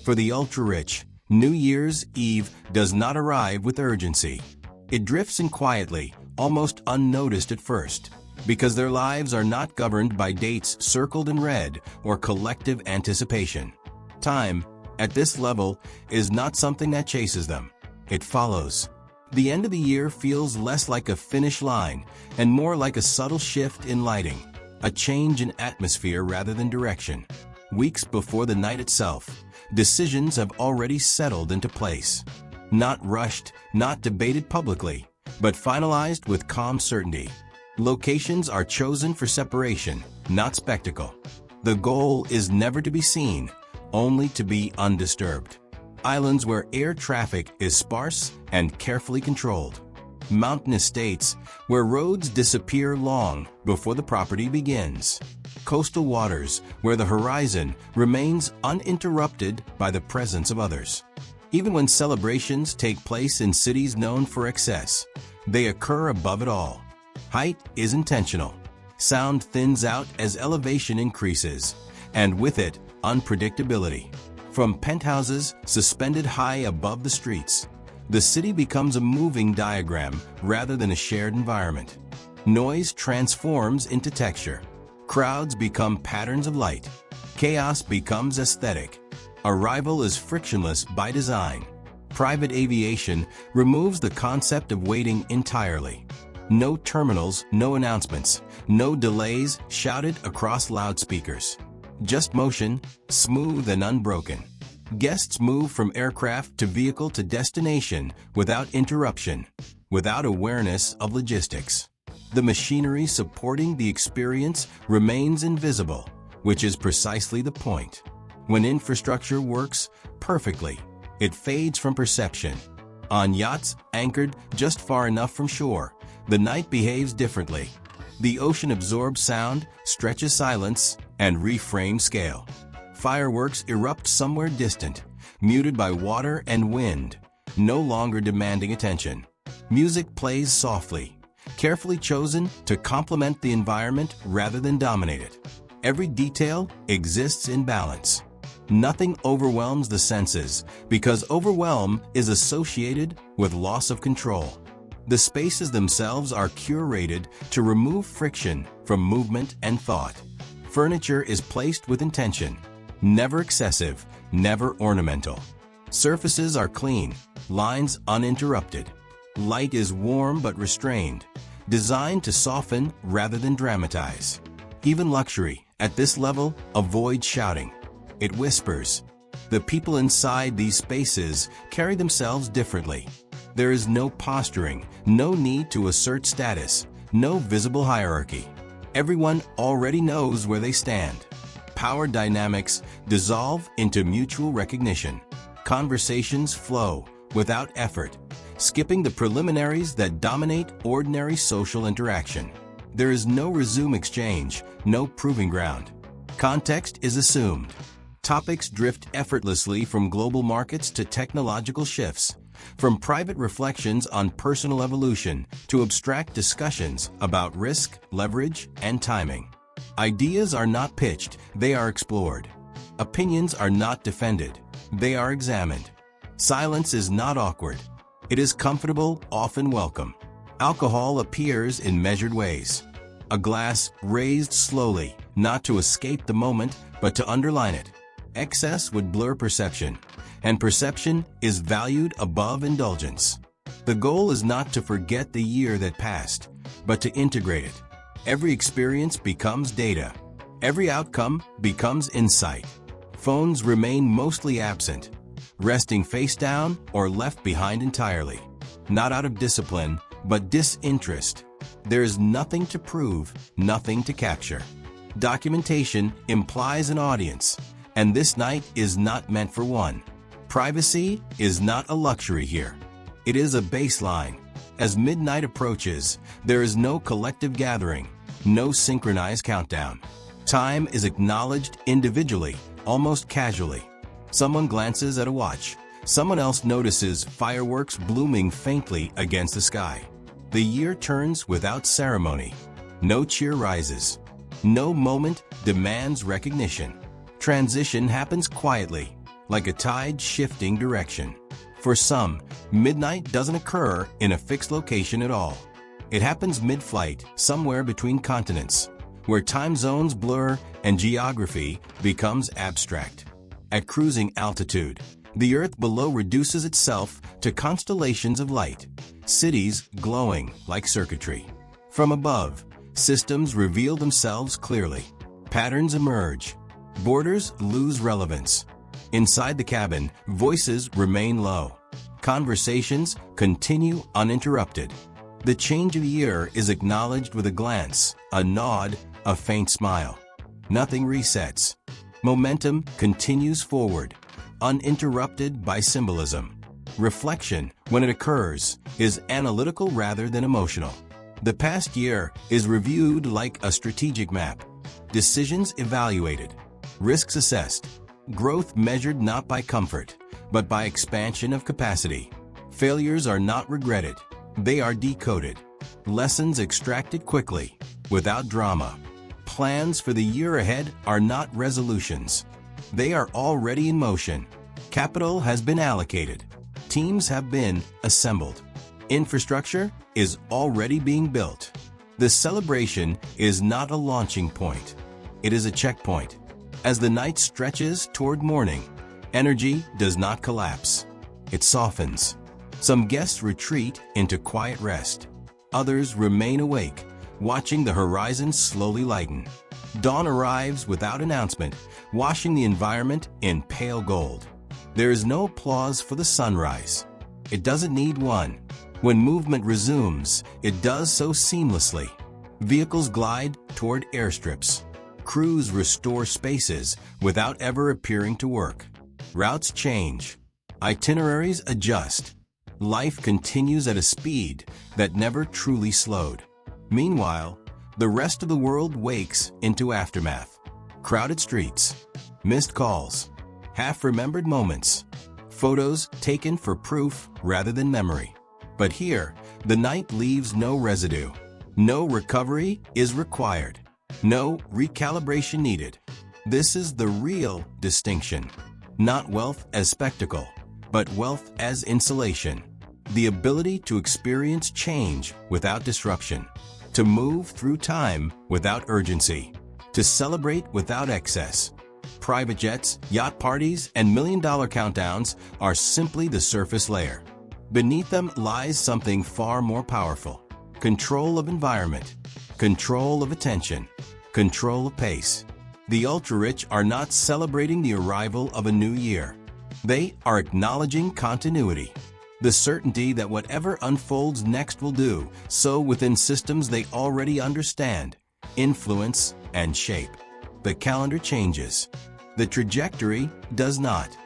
For the ultra-rich, New Year's Eve does not arrive with urgency. It drifts in quietly, almost unnoticed at first, because their lives are not governed by dates circled in red or collective anticipation. Time, at this level, is not something that chases them. It follows. The end of the year feels less like a finish line and more like a subtle shift in lighting, a change in atmosphere rather than direction. Weeks before the night itself, decisions have already settled into place. Not rushed, not debated publicly, but finalized with calm certainty. Locations are chosen for separation, not spectacle. The goal is never to be seen, only to be undisturbed. Islands where air traffic is sparse and carefully controlled. Mountain estates where roads disappear long before the property begins. Coastal waters where the horizon remains uninterrupted by the presence of others. Even when celebrations take place in cities known for excess, they occur above it all. Height is intentional. Sound thins out as elevation increases, and with it, unpredictability. From penthouses suspended high above the streets, the city becomes a moving diagram rather than a shared environment. Noise transforms into texture. Crowds become patterns of light. Chaos becomes aesthetic. Arrival is frictionless by design. Private aviation removes the concept of waiting entirely. No terminals, no announcements, no delays shouted across loudspeakers. Just motion, smooth and unbroken. Guests move from aircraft to vehicle to destination without interruption, without awareness of logistics. The machinery supporting the experience remains invisible, which is precisely the point. When infrastructure works perfectly, it fades from perception. On yachts anchored just far enough from shore, the night behaves differently. The ocean absorbs sound, stretches silence, and reframes scale. Fireworks erupt somewhere distant, muted by water and wind, no longer demanding attention. Music plays softly, carefully chosen to complement the environment rather than dominate it. Every detail exists in balance. Nothing overwhelms the senses because overwhelm is associated with loss of control. The spaces themselves are curated to remove friction from movement and thought. Furniture is placed with intention, never excessive, never ornamental. Surfaces are clean, lines uninterrupted. Light is warm but restrained, designed to soften rather than dramatize. Even luxury, at this level, avoids shouting. It whispers. The people inside these spaces carry themselves differently. There is no posturing, no need to assert status, no visible hierarchy. Everyone already knows where they stand. Power dynamics dissolve into mutual recognition. Conversations flow without effort, skipping the preliminaries that dominate ordinary social interaction. There is no resume exchange, no proving ground. Context is assumed. Topics drift effortlessly from global markets to technological shifts, from private reflections on personal evolution to abstract discussions about risk, leverage, and timing. Ideas are not pitched, they are explored. Opinions are not defended, they are examined. Silence is not awkward. It is comfortable, often welcome. Alcohol appears in measured ways. A glass raised slowly, not to escape the moment, but to underline it. Excess would blur perception, and perception is valued above indulgence. The goal is not to forget the year that passed, but to integrate it. Every experience becomes data. Every outcome becomes insight. Phones remain mostly absent, resting face down or left behind entirely. Not out of discipline, but disinterest. There is nothing to prove, nothing to capture. Documentation implies an audience, and this night is not meant for one. Privacy is not a luxury here. It is a baseline. As midnight approaches, there is no collective gathering, no synchronized countdown. Time is acknowledged individually, almost casually. Someone glances at a watch. Someone else notices fireworks blooming faintly against the sky. The year turns without ceremony. No cheer rises. No moment demands recognition. Transition happens quietly, like a tide shifting direction. For some, midnight doesn't occur in a fixed location at all. It happens mid-flight, somewhere between continents, where time zones blur and geography becomes abstract. At cruising altitude, the Earth below reduces itself to constellations of light, cities glowing like circuitry. From above, systems reveal themselves clearly. Patterns emerge. Borders lose relevance. Inside the cabin, voices remain low. Conversations continue uninterrupted. The change of year is acknowledged with a glance, a nod, a faint smile. Nothing resets. Momentum continues forward, uninterrupted by symbolism. Reflection, when it occurs, is analytical rather than emotional. The past year is reviewed like a strategic map. Decisions evaluated, risks assessed, growth measured not by comfort, but by expansion of capacity. Failures are not regretted. They are decoded. Lessons extracted quickly, without drama. Plans for the year ahead are not resolutions. They are already in motion. Capital has been allocated. Teams have been assembled. Infrastructure is already being built. The celebration is not a launching point. It is a checkpoint. As the night stretches toward morning, energy does not collapse. It softens. Some guests retreat into quiet rest. Others remain awake, watching the horizon slowly lighten. Dawn arrives without announcement, washing the environment in pale gold. There is no applause for the sunrise. It doesn't need one. When movement resumes, it does so seamlessly. Vehicles glide toward airstrips. Crews restore spaces without ever appearing to work. Routes change. Itineraries adjust. Life continues at a speed that never truly slowed. Meanwhile, the rest of the world wakes into aftermath. Crowded streets, missed calls, half-remembered moments, photos taken for proof rather than memory. But here, the night leaves no residue. No recovery is required. No recalibration needed. This is the real distinction. Not wealth as spectacle, but wealth as insulation. The ability to experience change without disruption, to move through time without urgency, to celebrate without excess. Private jets, yacht parties, and million-dollar countdowns are simply the surface layer. Beneath them lies something far more powerful. Control of environment, control of attention, control of pace. The ultra-rich are not celebrating the arrival of a new year. They are acknowledging continuity. The certainty that whatever unfolds next will do so within systems they already understand, influence, and shape. The calendar changes. The trajectory does not.